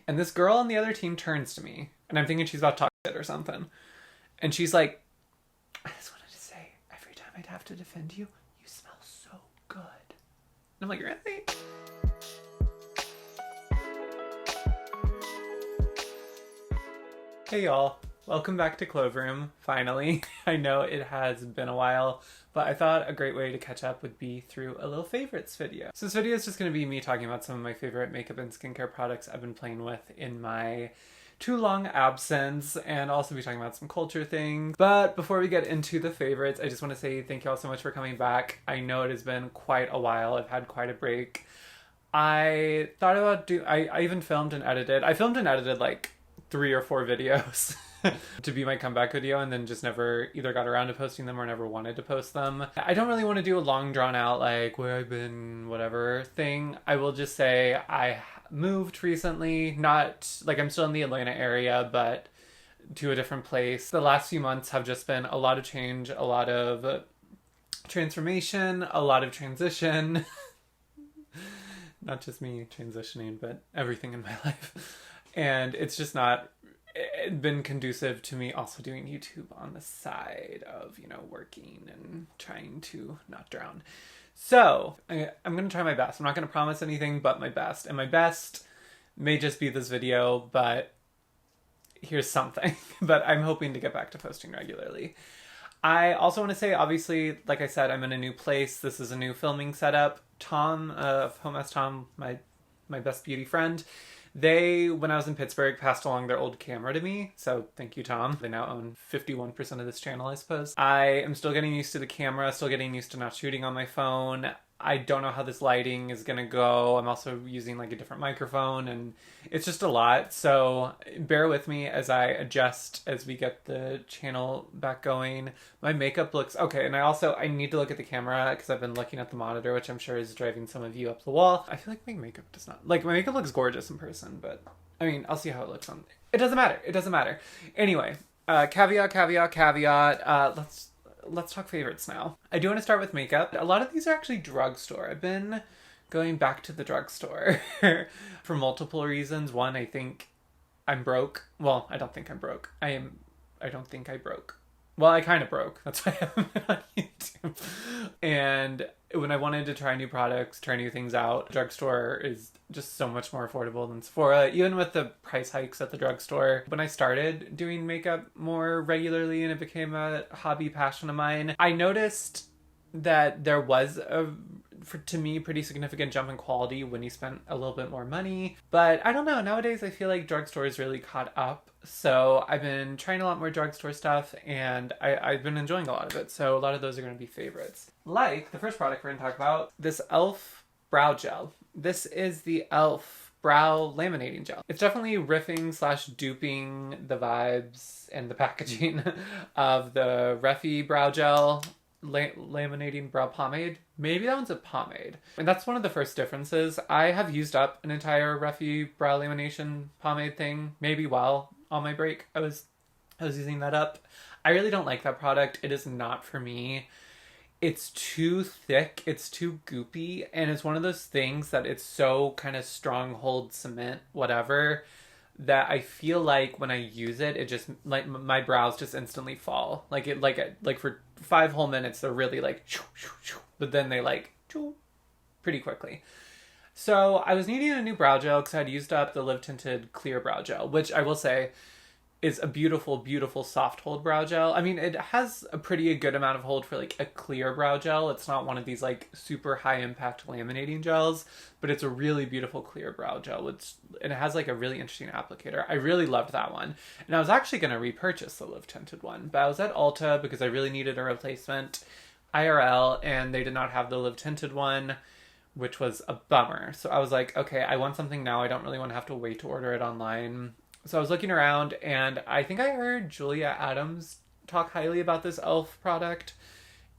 And this girl on the other team turns to me, and I'm thinking she's about to talk shit or something. And she's like, I just wanted to say, every time I'd have to defend you, you smell so good. And I'm like, really? Hey y'all, welcome back to Cloveroom, finally. I know it has been a while, but I thought a great way to catch up would be through a little favorites video. So this video is just going to be me talking about some of my favorite makeup and skincare products I've been playing with in my too long absence, and also be talking about some culture things. But before we get into the favorites, I just want to say thank you all so much for coming back. I know it has been quite a while. I've had quite a break. I thought about I even filmed and edited. I filmed and edited like 3 or 4 videos to be my comeback video, and then just never either got around to posting them or never wanted to post them. I don't really want to do a long drawn out like where I've been whatever thing. I will just say I moved recently, not like I'm still in the Atlanta area, but to a different place. The last few months have just been a lot of change, a lot of transformation, a lot of transition. Not just me transitioning, but everything in my life. And it's just not been conducive to me also doing YouTube on the side of, you know, working and trying to not drown. So I'm going to try my best. I'm not going to promise anything but my best. And my best may just be this video, but here's something. But I'm hoping to get back to posting regularly. I also want to say, obviously, like I said, I'm in a new place. This is a new filming setup. Tom of Home as Tom, my best beauty friend, they, when I was in Pittsburgh, passed along their old camera to me. So thank you, Tom. They now own 51% of this channel, I suppose. I am still getting used to the camera, still getting used to not shooting on my phone. I don't know how this lighting is gonna go. I'm also using like a different microphone, and it's just a lot. So bear with me as I adjust as we get the channel back going. My makeup looks okay, and I need to look at the camera because I've been looking at the monitor, which I'm sure is driving some of you up the wall. I feel like my makeup does not, like my makeup looks gorgeous in person, but I mean, I'll see how it looks on. It doesn't matter. It doesn't matter. Anyway, caveat. Let's talk favorites now. I do want to start with makeup. A lot of these are actually drugstore. I've been going back to the drugstore for multiple reasons. One, I think I'm broke. Well, I don't think I'm broke. I don't think I broke. Well, I kind of broke. That's why I haven't been on YouTube. And when I wanted to try new products, try new things out, drugstore is just so much more affordable than Sephora, even with the price hikes at the drugstore. When I started doing makeup more regularly and it became a hobby passion of mine, I noticed that there was to me, pretty significant jump in quality when you spent a little bit more money. But I don't know, nowadays I feel like drugstores really caught up. So I've been trying a lot more drugstore stuff, and I've been enjoying a lot of it. So a lot of those are going to be favorites. Like the first product we're going to talk about, this e.l.f. Brow Gel. This is the e.l.f. Brow Laminating Gel. It's definitely riffing / duping the vibes and the packaging of the Rephr Brow Gel Laminating Brow Pomade. Maybe that one's a pomade. And that's one of the first differences. I have used up an entire Rephr Brow Lamination Pomade thing, maybe while on my break I was using that up. I really don't like that product. It is not for me. It's too thick, it's too goopy, and it's one of those things that it's so kind of stronghold cement, whatever, that I feel like when I use it, it just, like, my brows just instantly fall. Like for 5 whole minutes, they're really like, shoo, shoo, shoo, but then they like, shoo, pretty quickly. So I was needing a new brow gel because I'd used up the Live Tinted Clear Brow Gel, which I will say is a beautiful, beautiful soft hold brow gel. I mean, it has a pretty good amount of hold for like a clear brow gel. It's not one of these like super high impact laminating gels, but it's a really beautiful clear brow gel. And it has like a really interesting applicator. I really loved that one. And I was actually going to repurchase the Live Tinted one, but I was at Ulta because I really needed a replacement IRL, and they did not have the Live Tinted one, which was a bummer. So I was like, okay, I want something now. I don't really want to have to wait to order it online. So I was looking around, and I think I heard Julia Adams talk highly about this e.l.f. product,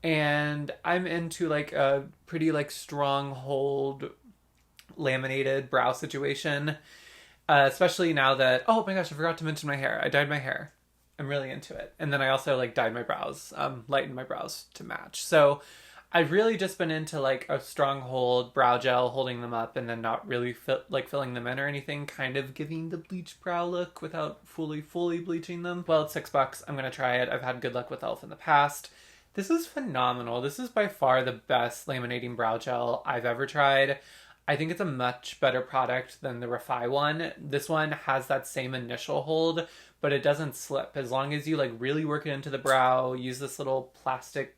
and I'm into like a pretty like strong hold laminated brow situation, especially now that, oh my gosh, I forgot to mention my hair. I dyed my hair. I'm really into it. And then I also like dyed my brows, lightened my brows to match. So I've really just been into like a stronghold brow gel, holding them up and then not really filling them in or anything, kind of giving the bleached brow look without fully bleaching them. Well, it's $6. I'm gonna try it. I've had good luck with e.l.f. in the past. This is phenomenal. This is by far the best laminating brow gel I've ever tried. I think it's a much better product than the Rephr one. This one has that same initial hold, but it doesn't slip. As long as you like really work it into the brow, use this little plastic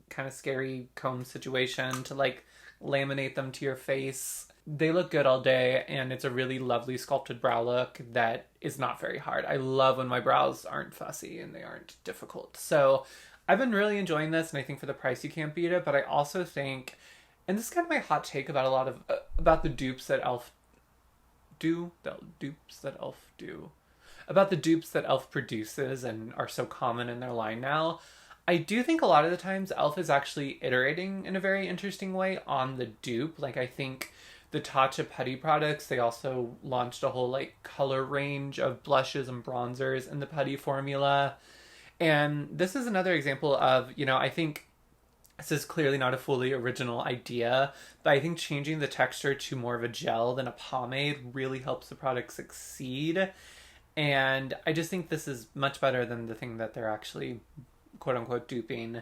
kind of scary comb situation to like laminate them to your face. They look good all day, and it's a really lovely sculpted brow look that is not very hard. I love when my brows aren't fussy and they aren't difficult. So I've been really enjoying this, and I think for the price you can't beat it, but I also think, and this is kind of my hot take about a lot of about the dupes that e.l.f. do, about the dupes that e.l.f. produces and are so common in their line now. I do think a lot of the times e.l.f. is actually iterating in a very interesting way on the dupe. Like, I think the Tatcha Putty products, they also launched a whole like color range of blushes and bronzers in the Putty formula. And this is another example of, you know, I think this is clearly not a fully original idea, but I think changing the texture to more of a gel than a pomade really helps the product succeed. And I just think this is much better than the thing that they're actually quote-unquote duping.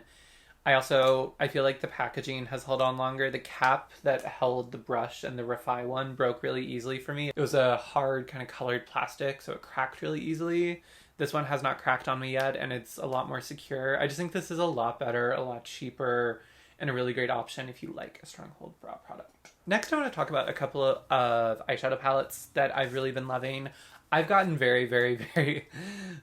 I feel like the packaging has held on longer. The cap that held the brush and the Rephr one broke really easily for me. It was a hard kind of colored plastic, so it cracked really easily. This one has not cracked on me yet, and it's a lot more secure. I just think this is a lot better, a lot cheaper, and a really great option if you like a stronghold brow product. Next, I want to talk about a couple of eyeshadow palettes that I've really been loving. I've gotten very, very, very,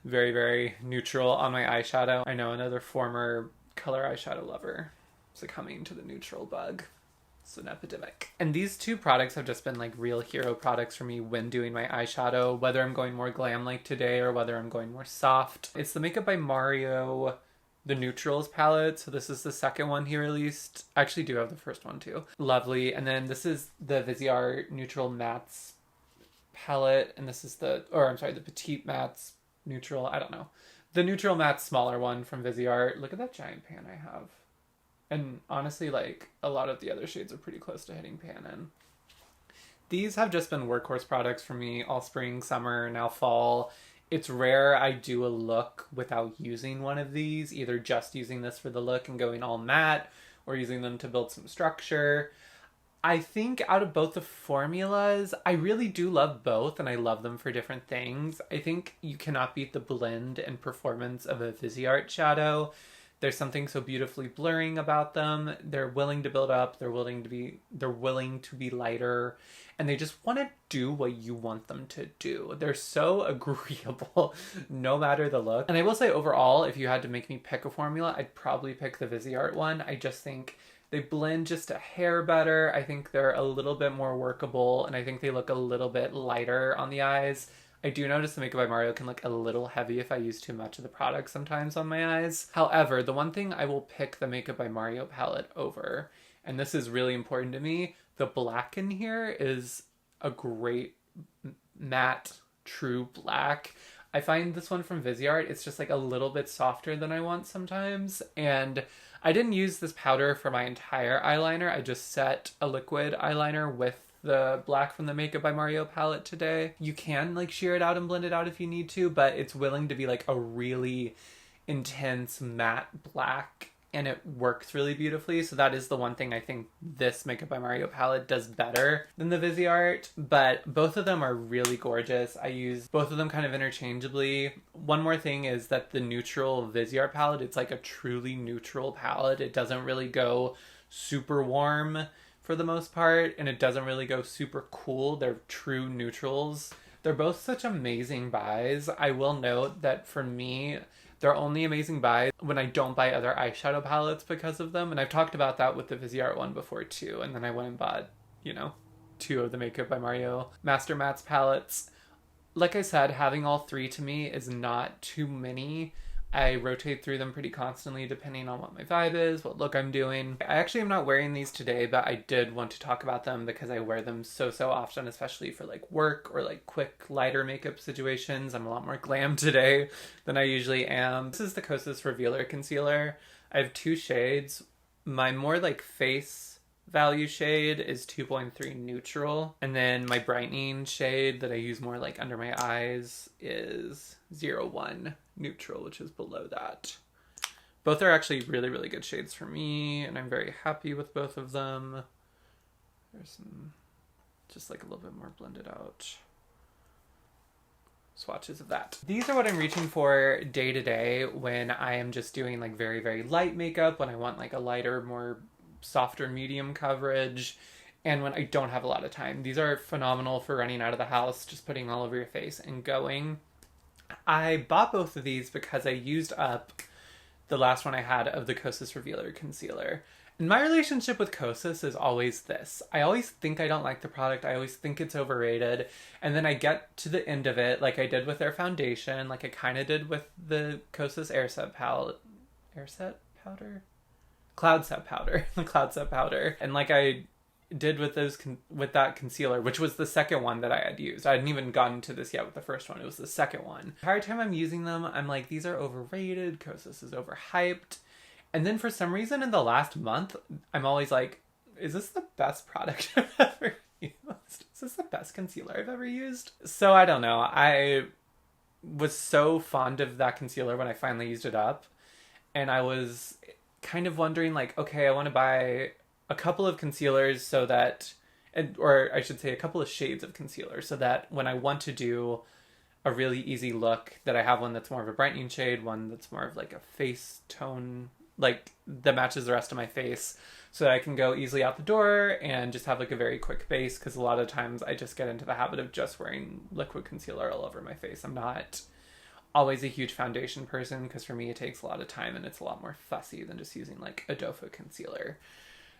very, very neutral on my eyeshadow. I know another former color eyeshadow lover succumbing to the neutral bug. It's an epidemic. And these two products have just been like real hero products for me when doing my eyeshadow, whether I'm going more glam like today or whether I'm going more soft. It's the Makeup by Mario, the Neutrals palette. So this is the second one he released. I actually do have the first one too. Lovely. And then this is the Viseart Neutral Mattes palette, and this is the Petite Mattes Neutral, I don't know. The Neutral Matte smaller one from Viseart. Look at that giant pan I have. And honestly, like, a lot of the other shades are pretty close to hitting pan in. These have just been workhorse products for me all spring, summer, now fall. It's rare I do a look without using one of these, either just using this for the look and going all matte, or using them to build some structure. I think out of both the formulas, I really do love both, and I love them for different things. I think you cannot beat the blend and performance of a Viseart shadow. There's something so beautifully blurring about them. They're willing to build up, they're willing to be lighter, and they just want to do what you want them to do. They're so agreeable, no matter the look. And I will say overall, if you had to make me pick a formula, I'd probably pick the Viseart one. I just think they blend just a hair better. I think they're a little bit more workable, and I think they look a little bit lighter on the eyes. I do notice the Makeup by Mario can look a little heavy if I use too much of the product sometimes on my eyes. However, the one thing I will pick the Makeup by Mario palette over, and this is really important to me, the black in here is a great matte, true black. I find this one from Viseart, it's just like a little bit softer than I want sometimes, and I didn't use this powder for my entire eyeliner. I just set a liquid eyeliner with the black from the Makeup by Mario palette today. You can like sheer it out and blend it out if you need to, but it's willing to be like a really intense matte black, and it works really beautifully. So that is the one thing I think this Makeup by Mario palette does better than the Viseart, but both of them are really gorgeous. I use both of them kind of interchangeably. One more thing is that the neutral Viseart palette, it's like a truly neutral palette. It doesn't really go super warm for the most part, and it doesn't really go super cool. They're true neutrals. They're both such amazing buys. I will note that for me, they're only amazing buys when I don't buy other eyeshadow palettes because of them. And I've talked about that with the Viseart one before too. And then I went and bought, you know, 2 of the Makeup by Mario Master Mattes palettes. Like I said, having all 3 to me is not too many. I rotate through them pretty constantly depending on what my vibe is, what look I'm doing. I actually am not wearing these today, but I did want to talk about them because I wear them so often, especially for like work or like quick lighter makeup situations. I'm a lot more glam today than I usually am. This is the Kosas Revealer Concealer. I have 2 shades. My more like face value shade is 2.3 neutral. And then my brightening shade that I use more like under my eyes is 01 neutral, which is below that. Both are actually really, really good shades for me, and I'm very happy with both of them. There's some just like a little bit more blended out swatches of that. These are what I'm reaching for day to day when I am just doing like very, very light makeup, when I want like a lighter, more softer medium coverage, and when I don't have a lot of time. These are phenomenal for running out of the house, just putting all over your face and going. I bought both of these because I used up the last one I had of the Kosas Revealer Concealer. And my relationship with Kosas is always this. I always think I don't like the product. I always think it's overrated. And then I get to the end of it, like I did with their foundation, like I kind of did with the Kosas Air Set Palette. Air Set Powder? Cloud Set Powder. The Cloud Set Powder. And like I did with those with that concealer, which was the second one that I had used. I hadn't even gotten to this yet with the first one. It was the second one. The entire time I'm using them, I'm like, these are overrated. Kosas is overhyped. And then for some reason in the last month, I'm always like, is this the best product I've ever used? Is this the best concealer I've ever used? So I don't know. I was so fond of that concealer when I finally used it up. And I was kind of wondering like, okay, I want to buy a couple of concealers so that, or I should say a couple of shades of concealer so that when I want to do a really easy look, that I have one that's more of a brightening shade, one that's more of like a face tone, like that matches the rest of my face, so that I can go easily out the door and just have like a very quick base, because a lot of times I just get into the habit of just wearing liquid concealer all over my face. I'm not always a huge foundation person, because for me it takes a lot of time and it's a lot more fussy than just using like a doe foot concealer.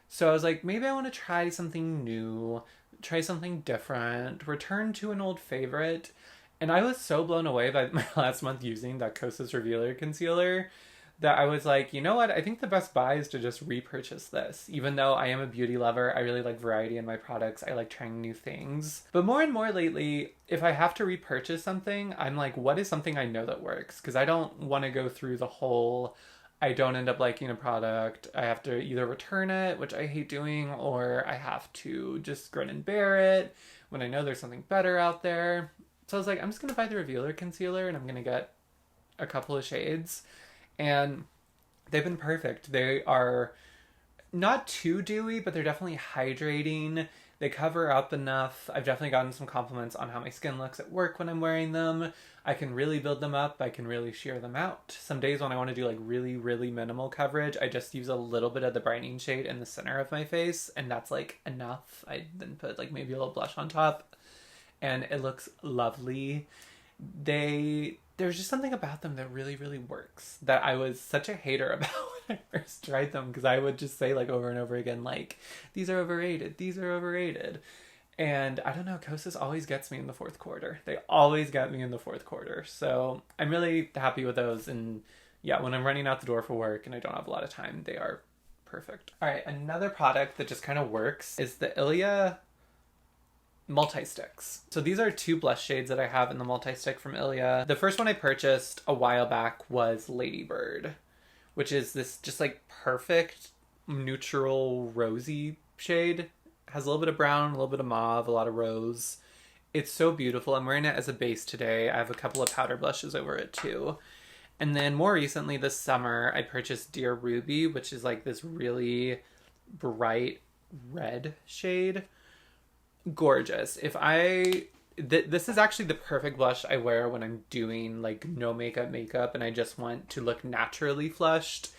So I was like, maybe I want to try something new, try something different, return to an old favorite. And I was so blown away by my last month using that Kosas Revealer Concealer that I was like, you know what? I think the best buy is to just repurchase this. Even though I am a beauty lover, I really like variety in my products. I like trying new things. But more and more lately, if I have to repurchase something, I'm like, what is something I know that works? Because I don't want to go through the whole, I don't end up liking a product, I have to either return it, which I hate doing, or I have to just grin and bear it when I know there's something better out there. So I was like, I'm just going to buy the Revealer Concealer and I'm going to get a couple of shades. And they've been perfect. They are not too dewy, but they're definitely hydrating. They cover up enough. I've definitely gotten some compliments on how my skin looks at work when I'm wearing them. I can really build them up. I can really sheer them out. Some days when I want to do like really, really minimal coverage, I just use a little bit of the brightening shade in the center of my face, and that's like enough. I then put like maybe a little blush on top, and it looks lovely. There's just something about them that really, really works, that I was such a hater about when I first tried them, because I would just say like over and over again, like, these are overrated, these are overrated. And I don't know, Kosas always gets me in the fourth quarter. They always get me in the fourth quarter. So I'm really happy with those. And yeah, when I'm running out the door for work and I don't have a lot of time, they are perfect. All right, another product that just kind of works is the ILIA multi-sticks. So these are two blush shades that I have in the multi-stick from ILIA. The first one I purchased a while back was Ladybird, which is this just like perfect neutral rosy shade. Has a little bit of brown, a little bit of mauve, a lot of rose. It's so beautiful. I'm wearing it as a base today. I have a couple of powder blushes over it too. And then more recently this summer, I purchased Dear Ruby, which is like this really bright red shade. Gorgeous. This is actually the perfect blush I wear when I'm doing like no makeup and I just want to look naturally flushed.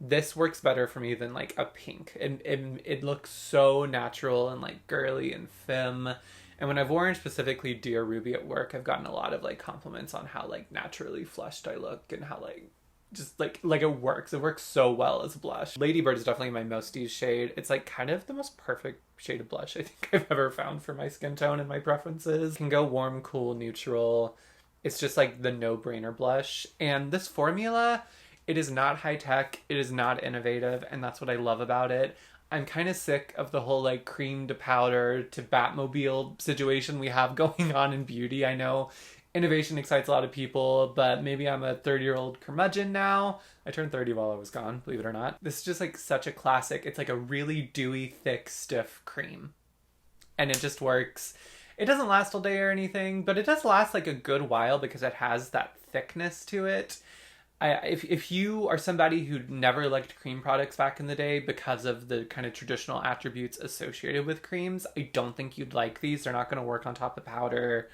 This works better for me than like a pink. It looks so natural and like girly and femme. And when I've worn specifically Dear Ruby at work, I've gotten a lot of like compliments on how like naturally flushed I look and how like just like it works. It works so well as a blush. Ladybird is definitely my most used shade. It's like kind of the most perfect shade of blush I think I've ever found for my skin tone and my preferences. It can go warm, cool, neutral. It's just like the no-brainer blush. And this formula, it is not high-tech, it is not innovative, and that's what I love about it. I'm kind of sick of the whole like cream to powder to Batmobile situation we have going on in beauty. I know innovation excites a lot of people, but maybe I'm a 30-year-old curmudgeon now. I turned 30 while I was gone, believe it or not. This is just like such a classic. It's like a really dewy, thick, stiff cream. And it just works. It doesn't last all day or anything, but it does last like a good while because it has that thickness to it. If you are somebody who never liked cream products back in the day because of the kind of traditional attributes associated with creams, I don't think you'd like these. They're not going to work on top of powder.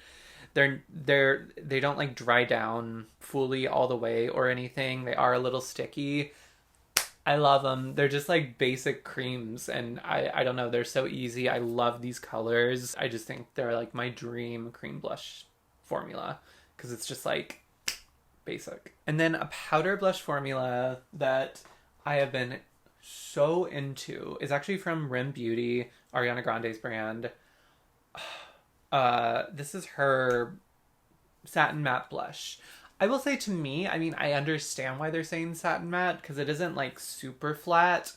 They don't like dry down fully all the way or anything. They are a little sticky. I love them. They're just like basic creams, and I don't know, they're so easy. I love these colors. I just think they're like my dream cream blush formula because it's just like basic. And then a powder blush formula that I have been so into is actually from Rim Beauty, Ariana Grande's brand. This is her Satin Matte Blush. I will say, to me, I mean, I understand why they're saying satin matte because it isn't like super flat,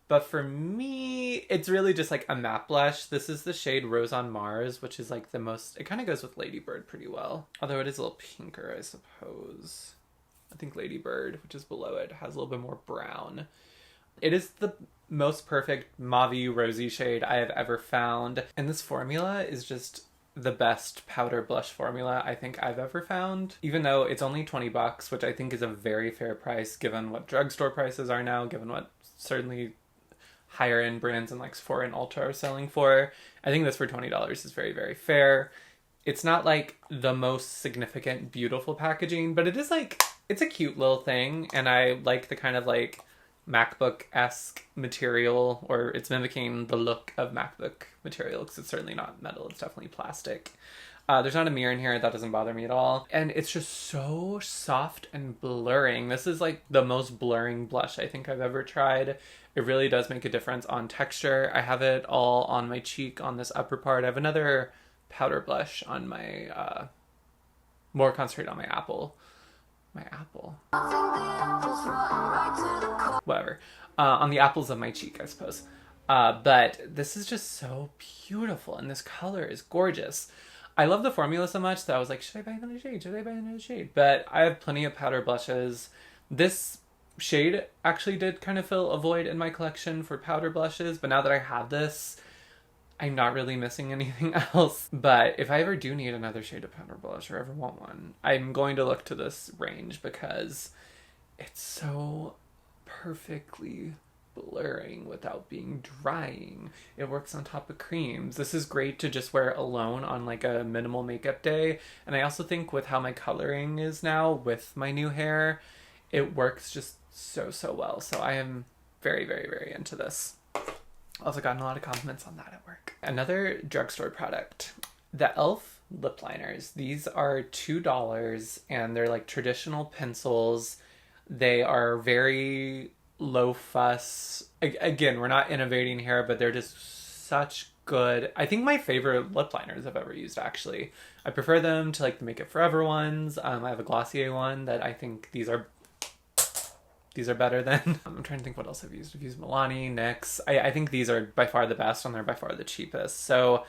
but for me, it's really just like a matte blush. This is the shade Rose on Mars, which is like the most, it kind of goes with Ladybird pretty well. Although it is a little pinker, I suppose. I think Ladybird, which is below it, has a little bit more brown. It is the most perfect mauve rosy shade I have ever found. And this formula is just the best powder blush formula I think I've ever found. Even though it's only $20, which I think is a very fair price given what drugstore prices are now, given what certainly higher end brands and like Sephora and Ulta are selling for. I think this for $20 is very, very fair. It's not like the most significant, beautiful packaging, but it is like, it's a cute little thing. And I like the kind of like MacBook-esque material, or it's mimicking the look of MacBook material because it's certainly not metal, it's definitely plastic. There's not a mirror in here, that doesn't bother me at all. And it's just so soft and blurring. This is like the most blurring blush I think I've ever tried. It really does make a difference on texture. I have it all on my cheek on this upper part. I have another powder blush on my, more concentrated on my apple. Whatever. On the apples of my cheek, I suppose. But this is just so beautiful, and this color is gorgeous. I love the formula so much that I was like, should I buy another shade? Should I buy another shade? But I have plenty of powder blushes. This shade actually did kind of fill a void in my collection for powder blushes, but now that I have this, I'm not really missing anything else. But if I ever do need another shade of powder blush or ever want one, I'm going to look to this range because it's so perfectly blurring without being drying. It works on top of creams. This is great to just wear alone on like a minimal makeup day. And I also think with how my coloring is now with my new hair, it works just so, so well. So I am very, very, very into this. Also gotten a lot of compliments on that at work. Another drugstore product, the e.l.f. lip liners. These are $2 and they're like traditional pencils. They are very low fuss. Again, we're not innovating here, but they're just such good. I think my favorite lip liners I've ever used, actually. I prefer them to like the Make It Forever ones. I have a Glossier one that I think these are better than. I'm trying to think what else I've used. I've used Milani, NYX. I think these are by far the best and they're by far the cheapest. So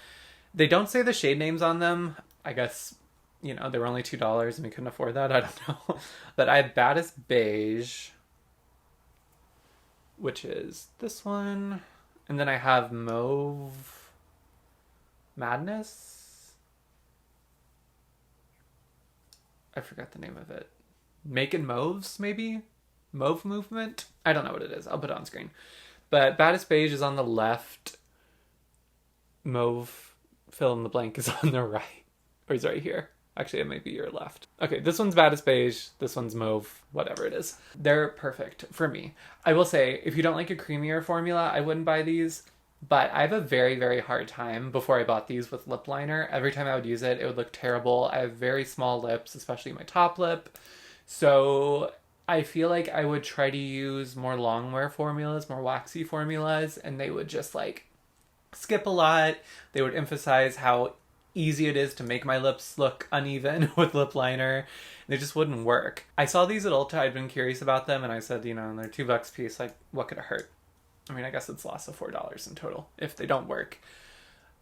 they don't say the shade names on them. I guess, you know, they were only $2 and we couldn't afford that. I don't know. But I have Baddest Beige, which is this one. And then I have Mauve Madness. I forgot the name of it. Making Mauves, maybe? Mauve Movement? I don't know what it is. I'll put it on screen. But Baddest Beige is on the left. Mauve, fill in the blank, is on the right. Or is right here. Actually, it might be your left. Okay, this one's Baddest Beige. This one's Mauve. Whatever it is. They're perfect for me. I will say, if you don't like a creamier formula, I wouldn't buy these. But I have a very, very hard time before I bought these with lip liner. Every time I would use it, it would look terrible. I have very small lips, especially my top lip. So I feel like I would try to use more long wear formulas, more waxy formulas, and they would just like skip a lot. They would emphasize how easy it is to make my lips look uneven with lip liner. They just wouldn't work. I saw these at Ulta. I'd been curious about them, and I said, you know, they're $2 a piece. Like, what could it hurt? I mean, I guess it's loss of $4 in total if they don't work.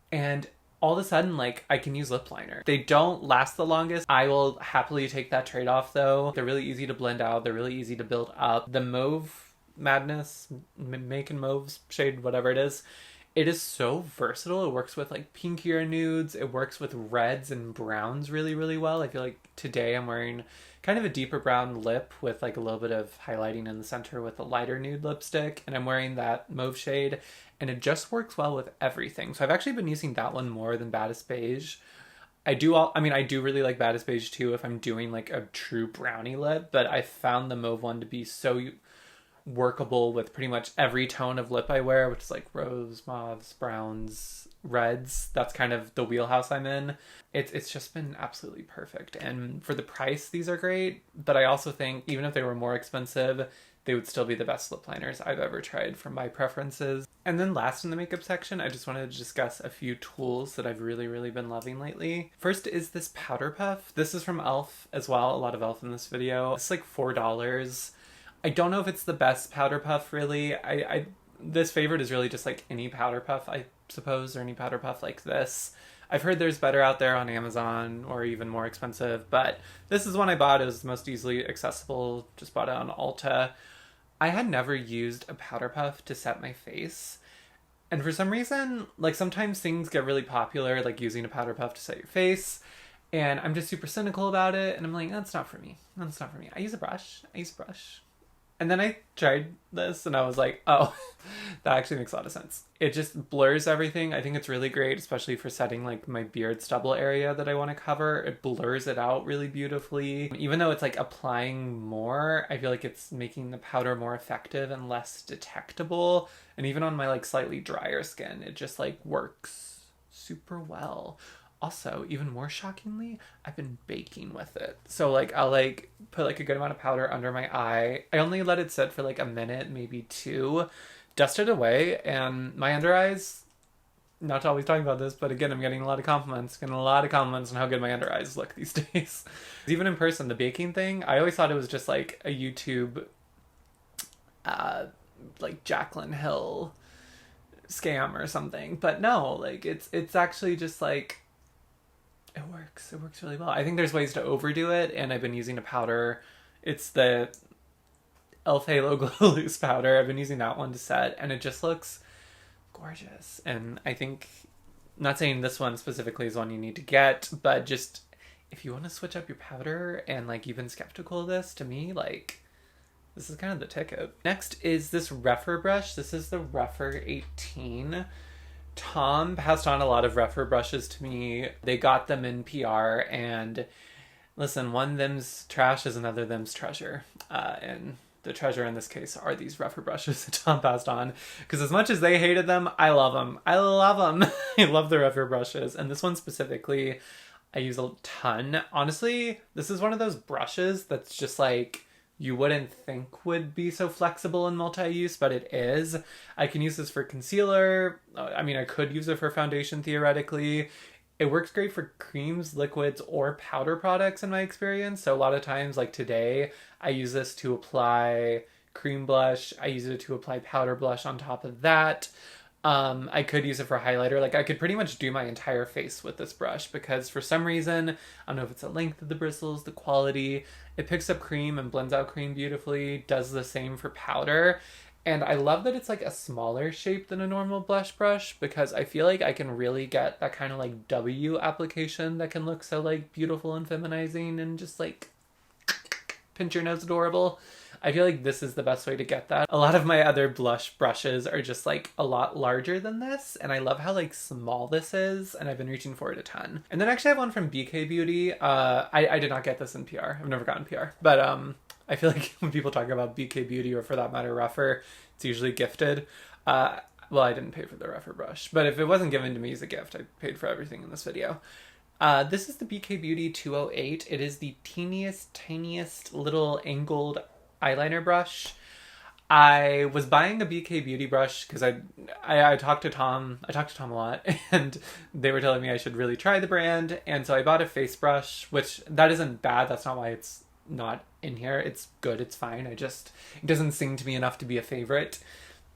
And all of a sudden, like, I can use lip liner. They don't last the longest. I will happily take that trade-off, though. They're really easy to blend out. They're really easy to build up. The Mauve Madness, Making Mauve's shade, whatever it is so versatile. It works with, like, pinkier nudes. It works with reds and browns really, really well. I feel like today I'm wearing kind of a deeper brown lip with, like, a little bit of highlighting in the center with a lighter nude lipstick. And I'm wearing that mauve shade. And it just works well with everything. So I've actually been using that one more than Baddest Beige. I do really like Baddest Beige too if I'm doing like a true brownie lip, but I found the Mauve one to be so workable with pretty much every tone of lip I wear, which is like rose, mauves, browns, reds. That's kind of the wheelhouse I'm in. It's just been absolutely perfect. And for the price, these are great, but I also think even if they were more expensive, they would still be the best lip liners I've ever tried from my preferences. And then last in the makeup section, I just wanted to discuss a few tools that I've really, really been loving lately. First is this powder puff. This is from e.l.f. as well. A lot of e.l.f. in this video. It's like $4. I don't know if it's the best powder puff, really. This favorite is really just like any powder puff, I suppose, or any powder puff like this. I've heard there's better out there on Amazon or even more expensive, but this is one I bought. It was the most easily accessible. Just bought it on Ulta. I had never used a powder puff to set my face. And for some reason, like sometimes things get really popular, like using a powder puff to set your face. And I'm just super cynical about it. And I'm like, that's not for me. That's not for me. I use a brush. And then I tried this and I was like, oh, that actually makes a lot of sense. It just blurs everything. I think it's really great, especially for setting like my beard stubble area that I want to cover. It blurs it out really beautifully. Even though it's like applying more, I feel like it's making the powder more effective and less detectable. And even on my like slightly drier skin, it just like works super well. Also, even more shockingly, I've been baking with it. So like I'll like put like a good amount of powder under my eye. I only let it sit for like a minute, maybe two, dust it away, and my under eyes, not to always talk about this, but again, I'm getting a lot of compliments on how good my under eyes look these days. Even in person, the baking thing, I always thought it was just like a YouTube like Jaclyn Hill scam or something. But no, like it's actually just like it works really well. I think there's ways to overdo it, and I've been using a powder. It's the e.l.f. Halo Glow Loose powder. I've been using that one to set, and it just looks gorgeous. And I think, not saying this one specifically is one you need to get, but just if you want to switch up your powder and like you've been skeptical of this, to me, like this is kind of the ticket. Next is this Rephr brush. This is the Rephr 18. Tom passed on a lot of Rephr brushes to me. They got them in PR, and listen, one them's trash is another them's treasure. And the treasure in this case are these Rephr brushes that Tom passed on. Because as much as they hated them, I love them. I love them. I love the Rephr brushes. And this one specifically, I use a ton. Honestly, this is one of those brushes that's just like, you wouldn't think would be so flexible and multi-use, but it is. I can use this for concealer. I mean, I could use it for foundation theoretically. It works great for creams, liquids, or powder products in my experience. So a lot of times, like today, I use this to apply cream blush. I use it to apply powder blush on top of that. I could use it for highlighter. Like I could pretty much do my entire face with this brush because for some reason, I don't know if it's the length of the bristles, the quality, it picks up cream and blends out cream beautifully, does the same for powder. And I love that it's like a smaller shape than a normal blush brush because I feel like I can really get that kind of like W application that can look so like beautiful and feminizing and just like pinch your nose adorable. I feel like this is the best way to get that. A lot of my other blush brushes are just like a lot larger than this, and I love how like small this is, and I've been reaching for it a ton. And then actually I have one from BK Beauty. I did not get this in PR. I've never gotten PR. But I feel like when people talk about BK Beauty, or for that matter Rephr, it's usually gifted. Well, I didn't pay for the Rephr brush, but if it wasn't given to me as a gift, I paid for everything in this video. This is the BK Beauty 208. It is the tiniest little angled eyeliner brush. I was buying a BK Beauty brush because I talked to Tom. I talked to Tom a lot, and they were telling me I should really try the brand. And so I bought a face brush, which that isn't bad. That's not why it's not in here. It's good. It's fine. It doesn't sing to me enough to be a favorite.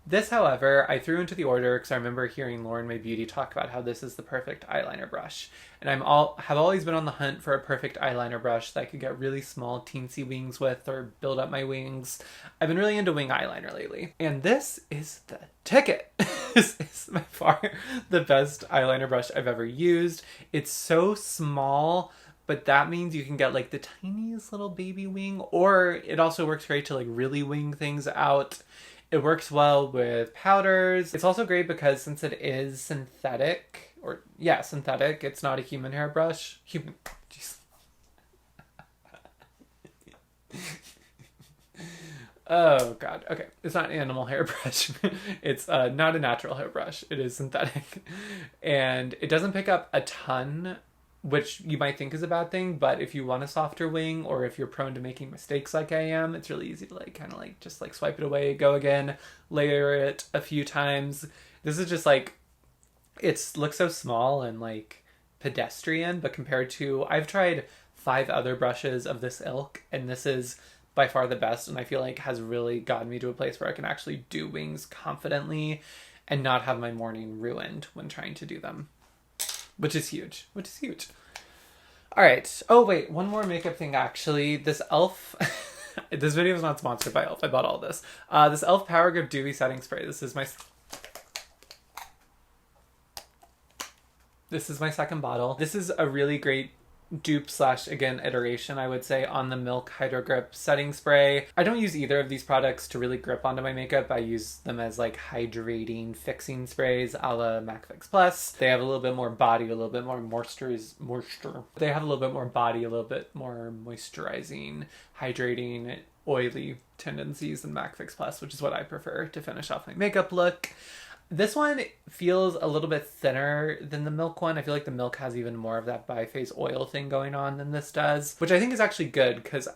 This, however, I threw into the order because I remember hearing Lauren May Beauty talk about how this is the perfect eyeliner brush. And have always been on the hunt for a perfect eyeliner brush that I could get really small teensy wings with or build up my wings. I've been really into wing eyeliner lately. And this is the ticket. This is by far the best eyeliner brush I've ever used. It's so small, but that means you can get like the tiniest little baby wing, or it also works great to like really wing things out. It works well with powders. It's also great because since it is synthetic, synthetic, it's not a human hair brush. Jeez. Oh god, okay. It's not an animal hair brush. It's not a natural hair brush. It is synthetic. And it doesn't pick up a ton, which you might think is a bad thing, but if you want a softer wing, or if you're prone to making mistakes like I am, it's really easy to like kind of like just like swipe it away, go again, layer it a few times. This is just like, it looks so small and like pedestrian, but compared to, I've tried 5 other brushes of this ilk, and this is by far the best, and I feel like has really gotten me to a place where I can actually do wings confidently and not have my morning ruined when trying to do them. Which is huge. All right. Oh, wait. One more makeup thing, actually. This e.l.f. This video is not sponsored by e.l.f. I bought all this. This e.l.f. Power Grip Dewy Setting Spray. This is my second bottle. This is a really great dupe / again iteration, I would say, on the Milk Hydro Grip setting spray. I don't use either of these products to really grip onto my makeup. I use them as like hydrating fixing sprays a la MAC Fix Plus. They have a little bit more body, a little bit more moisture. They have a little bit more body, a little bit more moisturizing, hydrating, oily tendencies than MAC Fix Plus, which is what I prefer to finish off my makeup look. This one feels a little bit thinner than the Milk one. I feel like the Milk has even more of that biphase oil thing going on than this does, which I think is actually good because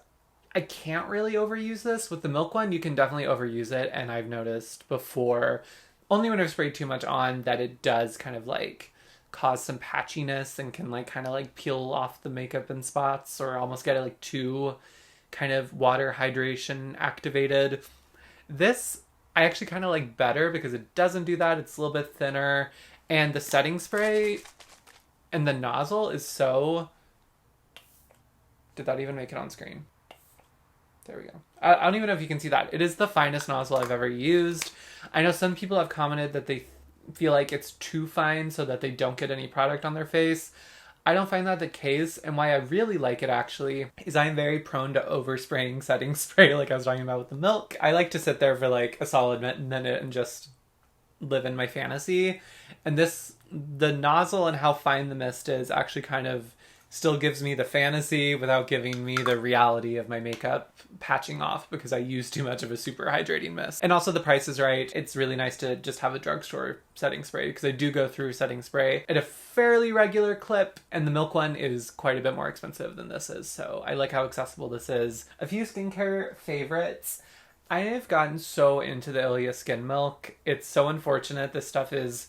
I can't really overuse this. With the Milk one, you can definitely overuse it, and I've noticed before, only when I've sprayed too much on, that it does kind of like cause some patchiness and can like kind of like peel off the makeup in spots, or almost get it like too kind of water hydration activated. This I actually kind of like better because it doesn't do that. It's a little bit thinner. And the setting spray and the nozzle is so... Did that even make it on screen? There we go. I don't even know if you can see that. It is the finest nozzle I've ever used. I know some people have commented that they feel like it's too fine so that they don't get any product on their face. I don't find that the case, and why I really like it actually is I'm very prone to overspraying setting spray like I was talking about with the Milk. I like to sit there for like a solid minute and just live in my fantasy. And the nozzle and how fine the mist is actually kind of still gives me the fantasy without giving me the reality of my makeup patching off because I use too much of a super hydrating mist. And also the price is right. It's really nice to just have a drugstore setting spray because I do go through setting spray at a fairly regular clip, and the Milk one is quite a bit more expensive than this is. So I like how accessible this is. A few skincare favorites. I have gotten so into the ILIA Skin Milk. It's so unfortunate. This stuff is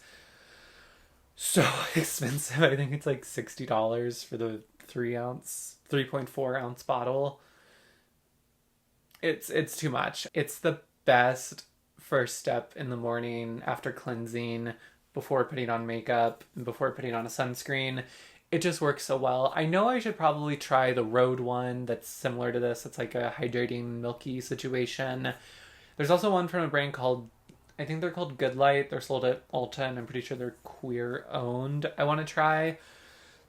so expensive. I think it's like $60 for the 3.4 ounce bottle. It's too much. It's the best first step in the morning after cleansing, before putting on makeup, and before putting on a sunscreen. It just works so well. I know I should probably try the Rhode one that's similar to this. It's like a hydrating milky situation. There's also one from a brand called, I think they're called Good Light. They're sold at Ulta, and I'm pretty sure they're queer owned. I want to try.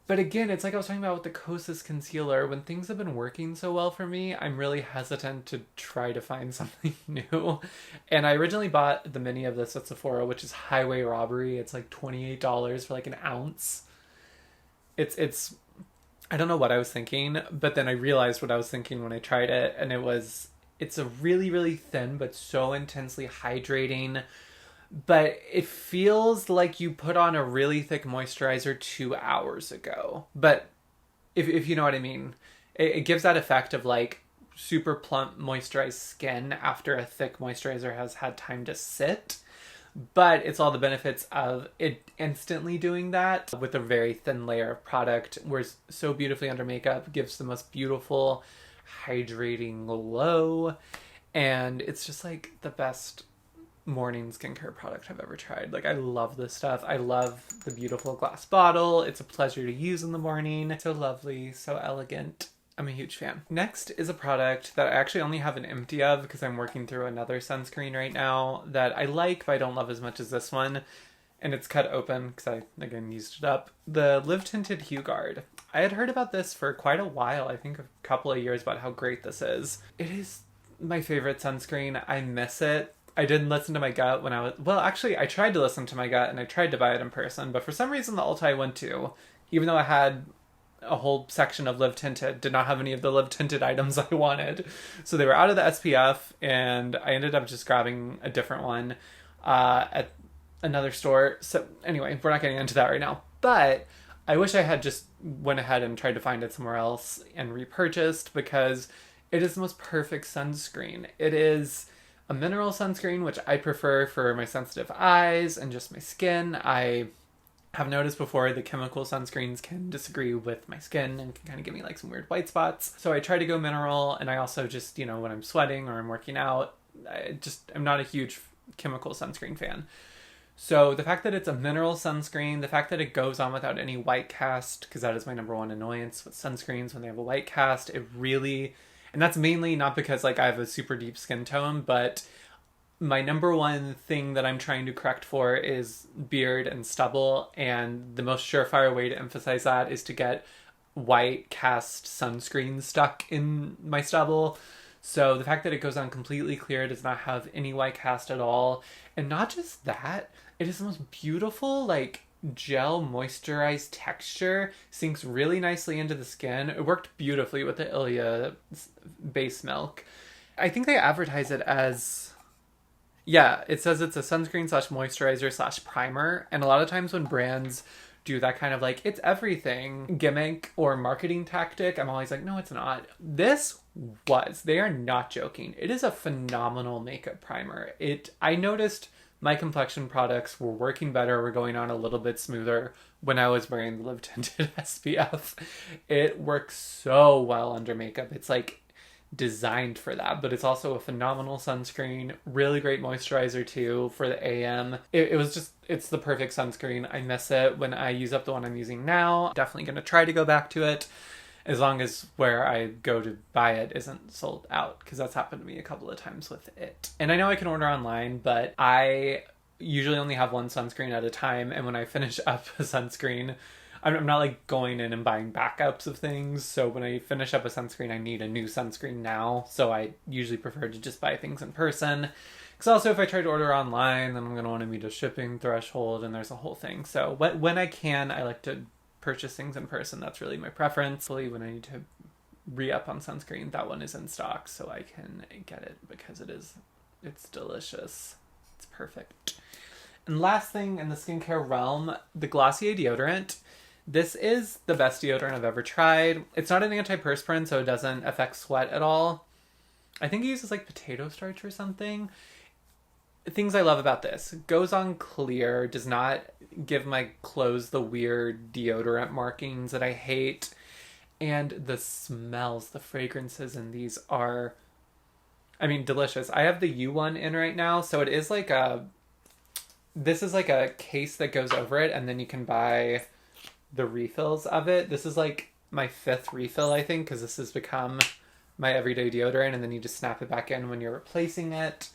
But again, it's like I was talking about with the Kosas concealer. When things have been working so well for me, I'm really hesitant to try to find something new. And I originally bought the mini of this at Sephora, which is highway robbery. It's like $28 for like an ounce. It's I don't know what I was thinking, but then I realized what I was thinking when I tried it, and it's a really, really thin but so intensely hydrating. But it feels like you put on a really thick moisturizer 2 hours ago. But if you know what I mean, it gives that effect of like super plump moisturized skin after a thick moisturizer has had time to sit. But it's all the benefits of it instantly doing that with a very thin layer of product. Wears so beautifully under makeup, gives the most beautiful hydrating glow. And it's just like the best morning skincare product I've ever tried. Like, I love this stuff. I love the beautiful glass bottle. It's a pleasure to use in the morning. So lovely, so elegant. I'm a huge fan. Next is a product that I actually only have an empty of because I'm working through another sunscreen right now that I like, but I don't love as much as this one. And it's cut open because I, again, used it up. The Live Tinted Hue Guard. I had heard about this for quite a while, I think a couple of years, about how great this is. It is my favorite sunscreen. I miss it. I didn't listen to my gut when I was... Well, actually, I tried to listen to my gut and I tried to buy it in person, but for some reason the Ulta I went to, even though I had a whole section of Live Tinted, did not have any of the Live Tinted items I wanted. So they were out of the SPF, and I ended up just grabbing a different one at another store. So anyway, we're not getting into that right now. But I wish I had just went ahead and tried to find it somewhere else and repurchased, because it is the most perfect sunscreen. It is a mineral sunscreen, which I prefer for my sensitive eyes and just my skin. I have noticed before the chemical sunscreens can disagree with my skin and can kind of give me like some weird white spots. So I try to go mineral, and I also just, you know, when I'm sweating or I'm working out, I'm not a huge chemical sunscreen fan. So the fact that it's a mineral sunscreen, the fact that it goes on without any white cast, because that is my number one annoyance with sunscreens when they have a white cast, it really, and that's mainly not because like I have a super deep skin tone, but my number one thing that I'm trying to correct for is beard and stubble, and the most surefire way to emphasize that is to get white cast sunscreen stuck in my stubble. So the fact that it goes on completely clear, does not have any white cast at all, and not just that, it is the most beautiful, like, gel moisturized texture, sinks really nicely into the skin. It worked beautifully with the ILIA base milk. I think they advertise it as... Yeah, it says it's a sunscreen slash moisturizer slash primer. And a lot of times when brands do that kind of like, it's everything gimmick or marketing tactic, I'm always like, no, it's not. This was. They are not joking. It is a phenomenal makeup primer. I noticed my complexion products were working better, were going on a little bit smoother when I was wearing the Live Tinted SPF. It works so well under makeup. It's like designed for that, but it's also a phenomenal sunscreen, really great moisturizer too for the AM. It's the perfect sunscreen. I miss it when I use up the one I'm using now. Definitely gonna try to go back to it, as long as where I go to buy it isn't sold out, because that's happened to me a couple of times with it. And I know I can order online, but I usually only have one sunscreen at a time, and when I finish up a sunscreen, I'm not like going in and buying backups of things. So when I finish up a sunscreen, I need a new sunscreen now. So I usually prefer to just buy things in person. Because also if I try to order online, then I'm going to want to meet a shipping threshold, and there's a whole thing. So when I can, I like to purchase things in person. That's really my preference. When I need to re-up on sunscreen, that one is in stock, so I can get it because it's delicious. It's perfect. And last thing in the skincare realm, the Glossier deodorant. This is the best deodorant I've ever tried. It's not an antiperspirant, so it doesn't affect sweat at all. I think it uses like potato starch or something. Things I love about this: goes on clear, does not give my clothes the weird deodorant markings that I hate. And the smells, the fragrances in these are, delicious. I have the U one in right now, so it is like this is like a case that goes over it, and then you can buy the refills of it. This is like my 5th refill, I think, because this has become my everyday deodorant, and then you just snap it back in when you're replacing it.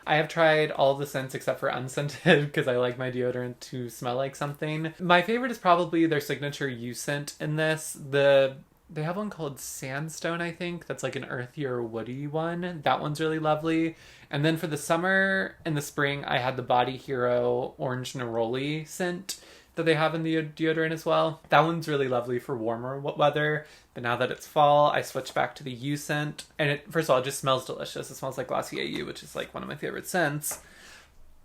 I have tried all the scents except for unscented, because I like my deodorant to smell like something. My favorite is probably their signature U scent in this. They have one called Sandstone, I think, that's like an earthier, woody one. That one's really lovely. And then for the summer and the spring, I had the Body Hero Orange Neroli scent that they have in the deodorant as well. That one's really lovely for warmer weather, but now that it's fall, I switched back to the U scent, and it, first of all, it just smells delicious. It smells like Glossier U, which is like one of my favorite scents.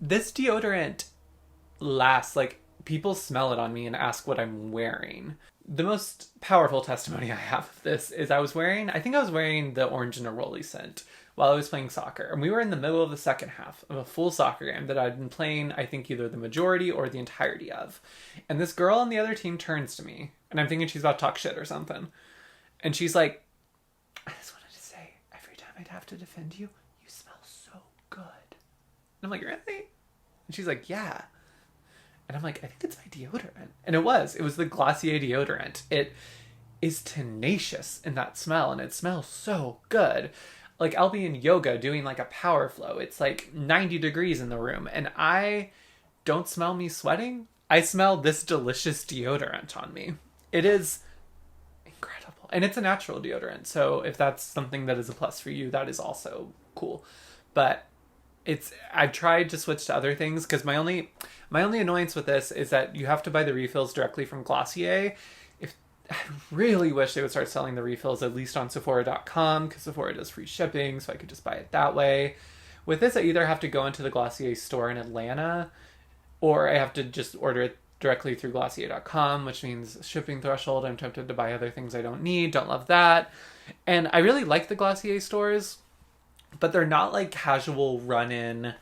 This deodorant lasts, like, people smell it on me and ask what I'm wearing. The most powerful testimony I have of this is I was wearing the Orange Neroli scent while I was playing soccer. And we were in the middle of the second half of a full soccer game that I'd been playing, I think, either the majority or the entirety of. And this girl on the other team turns to me, and I'm thinking she's about to talk shit or something. And she's like, "I just wanted to say, every time I'd have to defend you, you smell so good." I'm like, really? And she's like, yeah. And I'm like, I think it's my deodorant. And it was the Glossier deodorant. It is tenacious in that smell, and it smells so good. Like, I'll be in yoga doing like a power flow. It's like 90 degrees in the room, and I don't smell me sweating. I smell this delicious deodorant on me. It is incredible. And it's a natural deodorant. So if that's something that is a plus for you, that is also cool. But I've tried to switch to other things because my only annoyance with this is that you have to buy the refills directly from Glossier. I really wish they would start selling the refills at least on Sephora.com, because Sephora does free shipping, so I could just buy it that way. With this, I either have to go into the Glossier store in Atlanta, or I have to just order it directly through Glossier.com, which means shipping threshold. I'm tempted to buy other things I don't need. Don't love that. And I really like the Glossier stores, but they're not like casual run-in.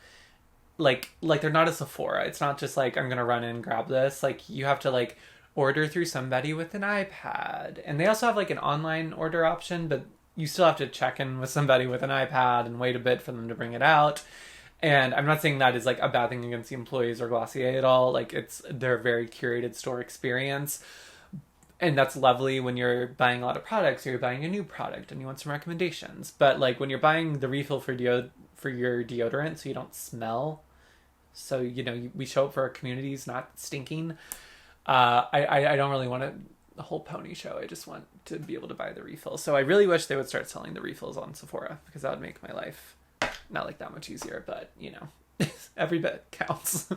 Like they're not a Sephora. It's not just like, I'm going to run in and grab this. Like, you have to like order through somebody with an iPad. And they also have like an online order option, but you still have to check in with somebody with an iPad and wait a bit for them to bring it out. And I'm not saying that is like a bad thing against the employees or Glossier at all. Like, they're a very curated store experience. And that's lovely when you're buying a lot of products or you're buying a new product and you want some recommendations. But like when you're buying the refill for your deodorant so you don't smell, so, you know, we show up for our communities not stinking. I don't really want a whole pony show. I just want to be able to buy the refill. So I really wish they would start selling the refills on Sephora, because that would make my life not like that much easier, but you know, every bit counts.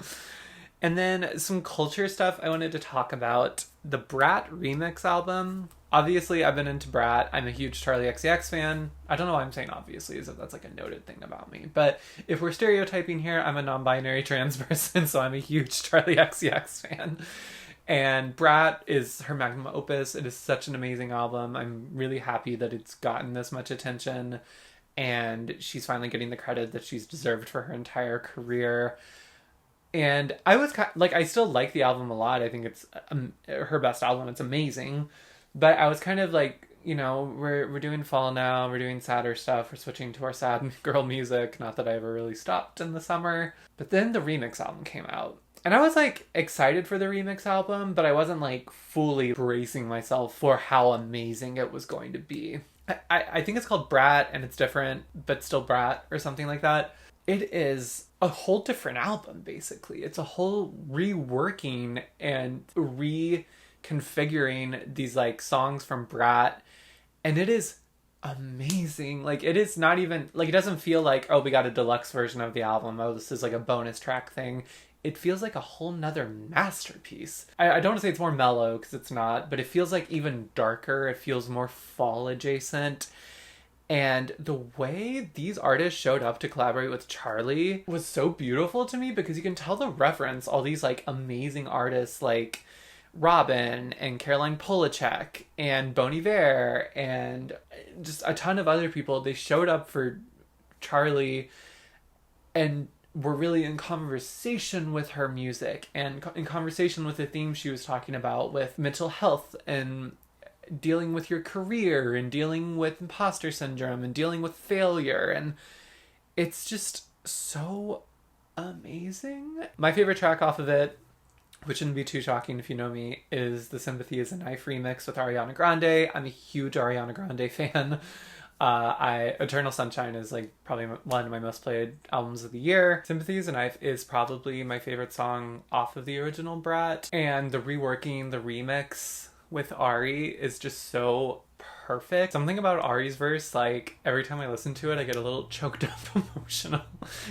And then some culture stuff I wanted to talk about. The Brat remix album. Obviously, I've been into Brat. I'm a huge Charlie XCX fan. I don't know why I'm saying obviously, as if that's like a noted thing about me. But if we're stereotyping here, I'm a non-binary trans person, so I'm a huge Charlie XCX fan. And Brat is her magnum opus. It is such an amazing album. I'm really happy that it's gotten this much attention, and she's finally getting the credit that she's deserved for her entire career. And I was I still like the album a lot. I think it's her best album. It's amazing. But I was kind of like, you know, we're doing fall now. We're doing sadder stuff. We're switching to our sad girl music. Not that I ever really stopped in the summer. But then the remix album came out. And I was like excited for the remix album, but I wasn't like fully bracing myself for how amazing it was going to be. I think it's called Brat, and it's different, but still Brat or something like that. It is a whole different album, basically. It's a whole reworking and reconfiguring these like songs from Brat, and it is amazing. Like, it is not even like, it doesn't feel like, oh, we got a deluxe version of the album, oh, this is like a bonus track thing. It feels like a whole nother masterpiece. I don't want to say it's more mellow, because it's not, but it feels like even darker. It feels more fall adjacent. And the way these artists showed up to collaborate with Charlie was so beautiful to me, because you can tell the reference all these like amazing artists like Robin and Caroline Polachek and Bon Iver and just a ton of other people. They showed up for Charlie and were really in conversation with her music and in conversation with the themes she was talking about, with mental health and dealing with your career and dealing with imposter syndrome and dealing with failure. And it's just so amazing. My favorite track off of it, which shouldn't be too shocking if you know me, is the Sympathy is a Knife remix with Ariana Grande. I'm a huge Ariana Grande fan. Eternal Sunshine is like probably one of my most played albums of the year. Sympathy is a Knife is probably my favorite song off of the original Brat, and the reworking, the remix with Ari is just so perfect. Something about Ari's verse, like every time I listen to it, I get a little choked up emotional,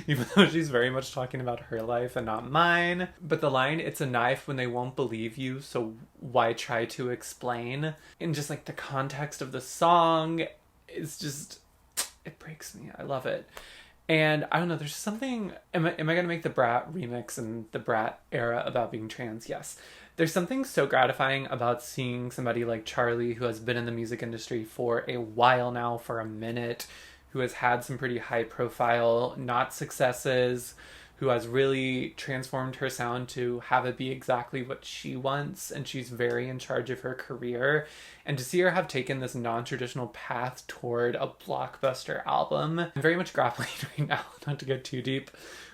even though she's very much talking about her life and not mine. But the line, "It's a knife when they won't believe you, so why try to explain?" and just like the context of the song is just, it breaks me. I love it. And I don't know, there's something, am I going to make the Brat remix and the Brat era about being trans? Yes. There's something so gratifying about seeing somebody like Charlie, who has been in the music industry for a while now, for a minute, who has had some pretty high profile, not successes, who has really transformed her sound to have it be exactly what she wants, and she's very in charge of her career. And to see her have taken this non-traditional path toward a blockbuster album, I'm very much grappling right now, not to get too deep,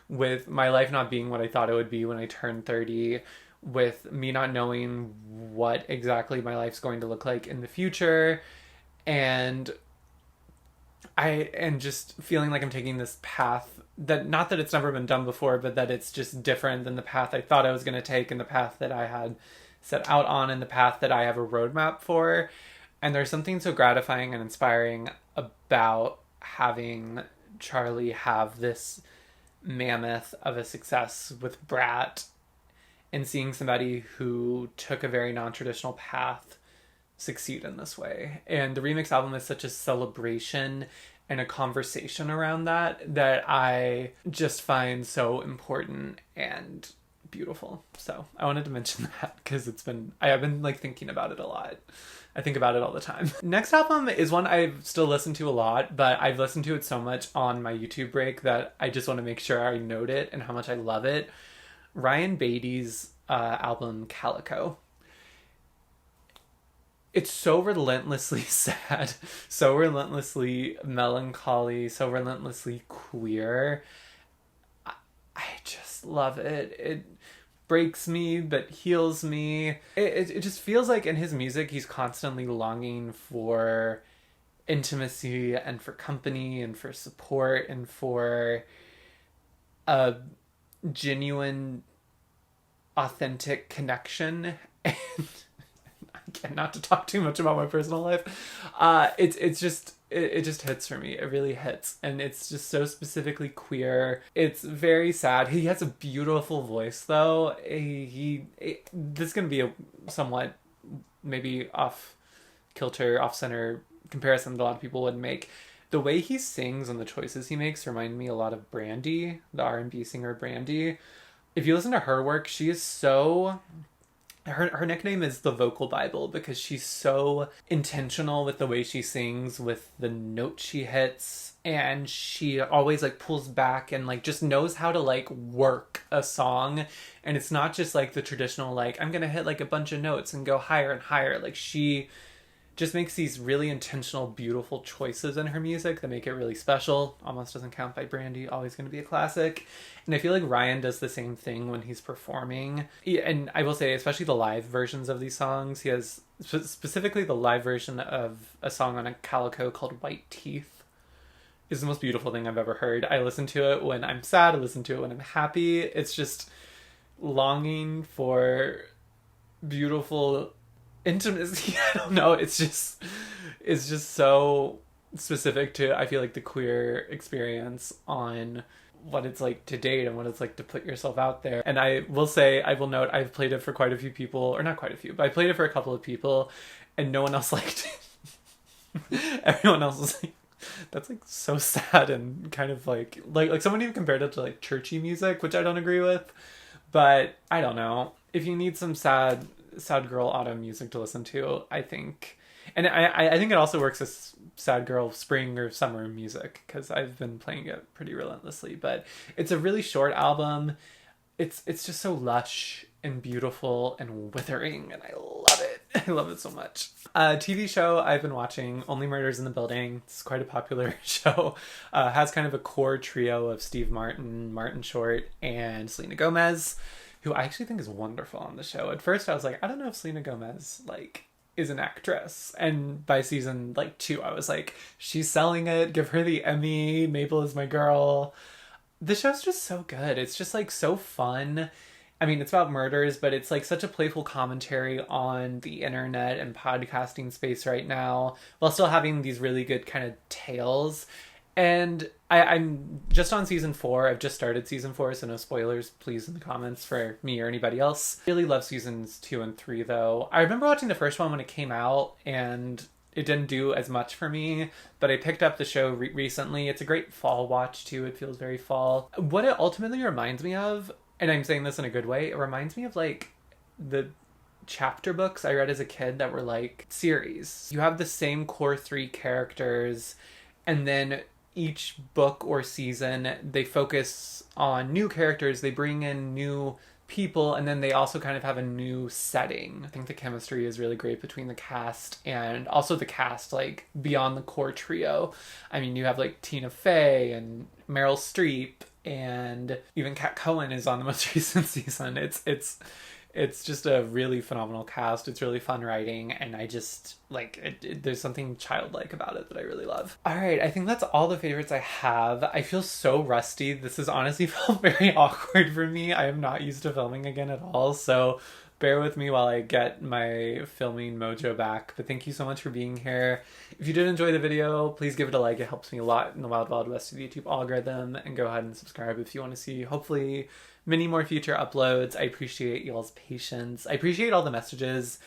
with my life not being what I thought it would be when I turned 30, with me not knowing what exactly my life's going to look like in the future, and just feeling like I'm taking this path that, not that it's never been done before, but that it's just different than the path I thought I was going to take, and the path that I had set out on, and the path that I have a roadmap for. And there's something so gratifying and inspiring about having Charlie have this mammoth of a success with Brat, and seeing somebody who took a very non-traditional path succeed in this way. And the remix album is such a celebration and a conversation around that I just find so important and beautiful. So I wanted to mention that because I've been like thinking about it a lot. I think about it all the time. Next album is one I've still listened to a lot, but I've listened to it so much on my YouTube break that I just want to make sure I note it and how much I love it. Ryan Beatty's album Calico. It's so relentlessly sad, so relentlessly melancholy, so relentlessly queer. I just love it. It breaks me but heals me. It just feels like in his music he's constantly longing for intimacy and for company and for support and for a genuine, authentic connection. And again, not to talk too much about my personal life, it just hits for me. It really hits, and it's just so specifically queer. It's very sad. He has a beautiful voice, though. This is gonna be a somewhat maybe off kilter, off center comparison that a lot of people would make. The way he sings and the choices he makes remind me a lot of Brandy, the R&B singer Brandy. If you listen to her work, she is so... Her nickname is the Vocal Bible because she's so intentional with the way she sings, with the notes she hits, and she always like pulls back and like just knows how to like work a song. And it's not just like the traditional like I'm gonna hit like a bunch of notes and go higher and higher. Like she just makes these really intentional, beautiful choices in her music that make it really special. Almost Doesn't Count by Brandy, always going to be a classic. And I feel like Ryan does the same thing when he's performing. And I will say, especially the live versions of these songs, he has specifically the live version of a song on a Calico called White Teeth is the most beautiful thing I've ever heard. I listen to it when I'm sad, I listen to it when I'm happy. It's just longing for beautiful intimacy. I don't know, it's just so specific to, I feel like, the queer experience on what it's like to date and what it's like to put yourself out there. And I will note I've played it for quite a few people, or not quite a few, but I played it for a couple of people and no one else liked it. Everyone else was like, that's like so sad, and kind of like someone even compared it to like churchy music, which I don't agree with. But I don't know, if you need some sad girl autumn music to listen to, I think, and I think it also works as sad girl spring or summer music, because I've been playing it pretty relentlessly. But it's a really short album. It's just so lush and beautiful and withering, and I love it. I love it so much. TV show I've been watching, Only Murders in the Building. It's quite a popular show. Has kind of a core trio of Steve Martin, Martin Short, and Selena Gomez, who I actually think is wonderful on the show. At first I was like, I don't know if Selena Gomez like is an actress. And by season 2, I was like, she's selling it. Give her the Emmy. Mabel is my girl. The show's just so good. It's just like so fun. I mean, it's about murders, but it's like such a playful commentary on the internet and podcasting space right now, while still having these really good kind of tales. And I'm just on season 4. I've just started season 4, so no spoilers, please, in the comments for me or anybody else. Really love seasons 2 and 3, though. I remember watching the first one when it came out, and it didn't do as much for me, but I picked up the show recently. It's a great fall watch, too. It feels very fall. What it ultimately reminds me of, and I'm saying this in a good way, it reminds me of, like, the chapter books I read as a kid that were, like, series. You have the same core 3 characters, and then each book or season, they focus on new characters, they bring in new people, and then they also kind of have a new setting. I think the chemistry is really great between the cast and also the cast, like, beyond the core trio. I mean, you have, like, Tina Fey and Meryl Streep, and even Kat Cohen is on the most recent season. It's just a really phenomenal cast. It's really fun writing, and I just, like, there's something childlike about it that I really love. All right, I think that's all the favorites I have. I feel so rusty. This has honestly felt very awkward for me. I am not used to filming again at all, so bear with me while I get my filming mojo back. But thank you so much for being here. If you did enjoy the video, please give it a like. It helps me a lot in the wild, wild west of the YouTube algorithm. And go ahead and subscribe if you want to see, hopefully, many more future uploads. I appreciate y'all's patience. I appreciate all the messages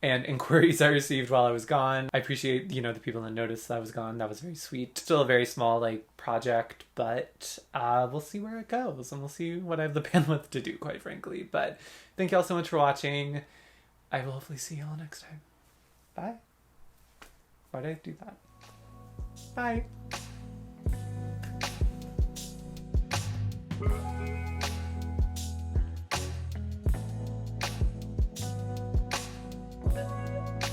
and inquiries I received while I was gone. I appreciate, the people that noticed that I was gone. That was very sweet. Still a very small, like, project, but we'll see where it goes, and we'll see what I have the bandwidth to do, quite frankly. But thank y'all so much for watching. I will hopefully see y'all next time. Bye. Why did I do that? Bye.